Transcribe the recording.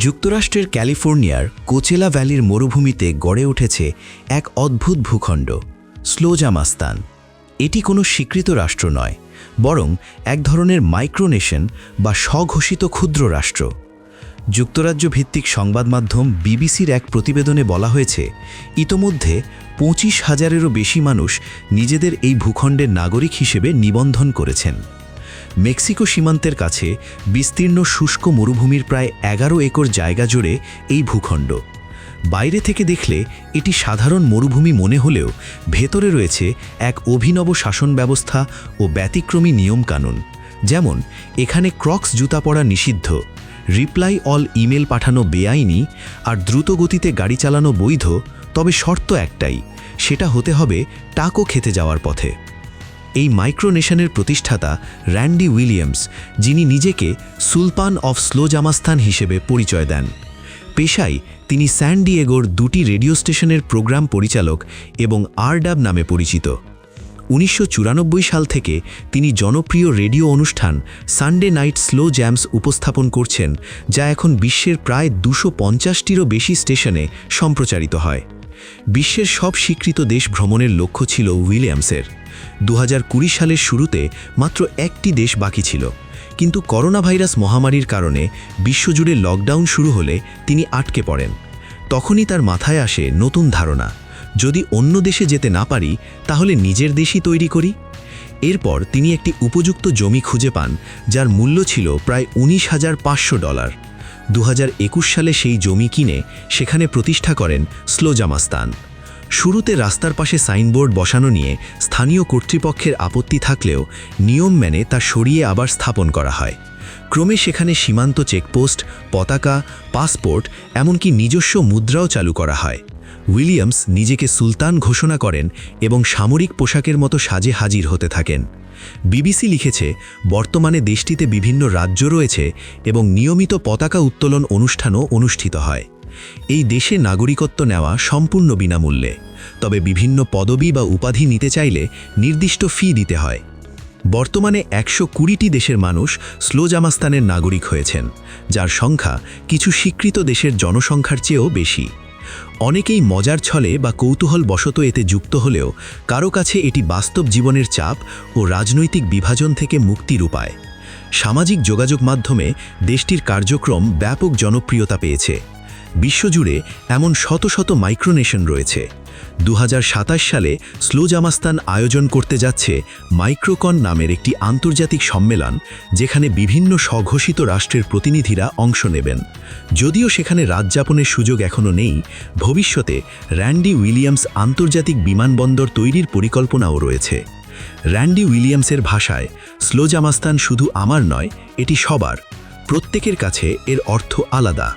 যুক্তরাষ্ট্রের ক্যালিফোর্নিয়ার কোচেলা ভ্যালির মরুভূমিতে গড়ে উঠেছে এক অদ্ভুত ভূখণ্ড, স্লোজামাস্তান। এটি কোনো স্বীকৃত রাষ্ট্র নয়, বরং এক ধরনের মাইক্রোনেশন বা স্বঘোষিত ক্ষুদ্র রাষ্ট্র। যুক্তরাজ্য ভিত্তিক সংবাদ মাধ্যম বিবিসির এক প্রতিবেদনে বলা হয়েছে, ইতোমধ্যে 25,000-এরও বেশি মানুষ নিজেদের এই ভূখণ্ডের নাগরিক হিসেবে নিবন্ধন করেছেন। মেক্সিকো সীমান্তের কাছে বিস্তীর্ণ শুষ্ক মরুভূমির প্রায় 11 একর জায়গা জুড়ে এই ভূখণ্ড। বাইরে থেকে দেখলে এটি সাধারণ মরুভূমি মনে হলেও ভেতরে রয়েছে এক অভিনব শাসন ব্যবস্থা ও ব্যতিক্রমী নিয়মকানুন। যেমন এখানে ক্রক্স জুতা পরা নিষিদ্ধ, রিপ্লাই অল ইমেল পাঠানো বেআইনি, আর দ্রুত গতিতে গাড়ি চালানো বৈধ, তবে শর্ত একটাই, সেটা হতে হবে টাকো খেতে যাওয়ার পথে। এই মাইক্রোনেশনের প্রতিষ্ঠাতা র্যান্ডি উইলিয়ামস, যিনি নিজেকে সুলতান অফ স্লোজামাস্তান হিসেবে পরিচয় দেন। পেশায় তিনি স্যান ডিয়েগোর 2টি রেডিও স্টেশনের প্রোগ্রাম পরিচালক এবং আরডাব নামে পরিচিত। 1994 সাল থেকে তিনি জনপ্রিয় রেডিও অনুষ্ঠান সানডে নাইট স্লো জ্যামস উপস্থাপন করছেন, যা এখন বিশ্বের প্রায় 250টিরও বেশি স্টেশনে সম্প্রচারিত হয়। বিশ্বের সব স্বীকৃত দেশ ভ্রমণের লক্ষ্য ছিল উইলিয়ামসের। 2020 সালের শুরুতে মাত্র একটি দেশ বাকি ছিল, কিন্তু করোনা ভাইরাস মহামারীর কারণে বিশ্বজুড়ে লকডাউন শুরু হলে তিনি আটকে পড়েন। তখনই তার মাথায় আসে নতুন ধারণা, যদি অন্য দেশে যেতে না পারি তাহলে নিজের দেশই তৈরি করি। এরপর তিনি একটি উপযুক্ত জমি খুঁজে পান, যার মূল্য ছিল প্রায় $19,500। 2021 সালে সেই জমি কিনে সেখানে প্রতিষ্ঠা করেন স্লোজামাস্তান। শুরুতে রাস্তার পাশে সাইনবোর্ড বসানো নিয়ে স্থানীয় কর্তৃপক্ষের আপত্তি থাকলেও নিয়ম মেনে তা সরিয়ে আবার স্থাপন করা হয়। ক্রমে সেখানে সীমান্ত চেকপোস্ট, পতাকা, পাসপোর্ট, এমনকি নিজস্ব মুদ্রাও চালু করা হয়। উইলিয়ামস নিজেকে সুলতান ঘোষণা করেন এবং সামরিক পোশাকের মতো সাজে হাজির হতে থাকেন। বিবিসি লিখেছে, বর্তমানে দেশটিতে বিভিন্ন রাজ্য রয়েছে এবং নিয়মিত পতাকা উত্তোলন অনুষ্ঠানও অনুষ্ঠিত হয়। এই দেশে নাগরিকত্ব নেওয়া সম্পূর্ণ বিনামূল্যে, তবে বিভিন্ন পদবি বা উপাধি নিতে চাইলে নির্দিষ্ট ফি দিতে হয়। বর্তমানে 120টি দেশের মানুষ স্লোজামাস্তানের নাগরিক হয়েছেন, যার সংখ্যা কিছু স্বীকৃত দেশের জনসংখ্যার চেয়েও বেশি। অনেকেই মজার ছলে বা কৌতূহল বশত এতে যুক্ত হলেও কারো কাছে এটি বাস্তব জীবনের চাপ ও রাজনৈতিক বিভাজন থেকে মুক্তির উপায়। সামাজিক যোগাযোগ মাধ্যমে দেশটির কার্যক্রম ব্যাপক জনপ্রিয়তা পেয়েছে। বিশ্বজুড়ে এমন শত শত মাইক্রোনেশন রয়েছে। 2027 সালে স্লোজামাস্তান আয়োজন করতে যাচ্ছে মাইক্রোকন নামের একটি আন্তর্জাতিক সম্মেলন, যেখানে বিভিন্ন স্বঘোষিত রাষ্ট্রের প্রতিনিধিরা অংশ নেবেন। যদিও সেখানে রাতযাপনের সুযোগ এখনও নেই, ভবিষ্যতে র্যান্ডি উইলিয়ামস আন্তর্জাতিক বিমানবন্দর তৈরির পরিকল্পনাও রয়েছে। র্যান্ডি উইলিয়ামসের ভাষায়, স্লোজামাস্তান শুধু আমার নয়, এটি সবার। প্রত্যেকের কাছে এর অর্থ আলাদা।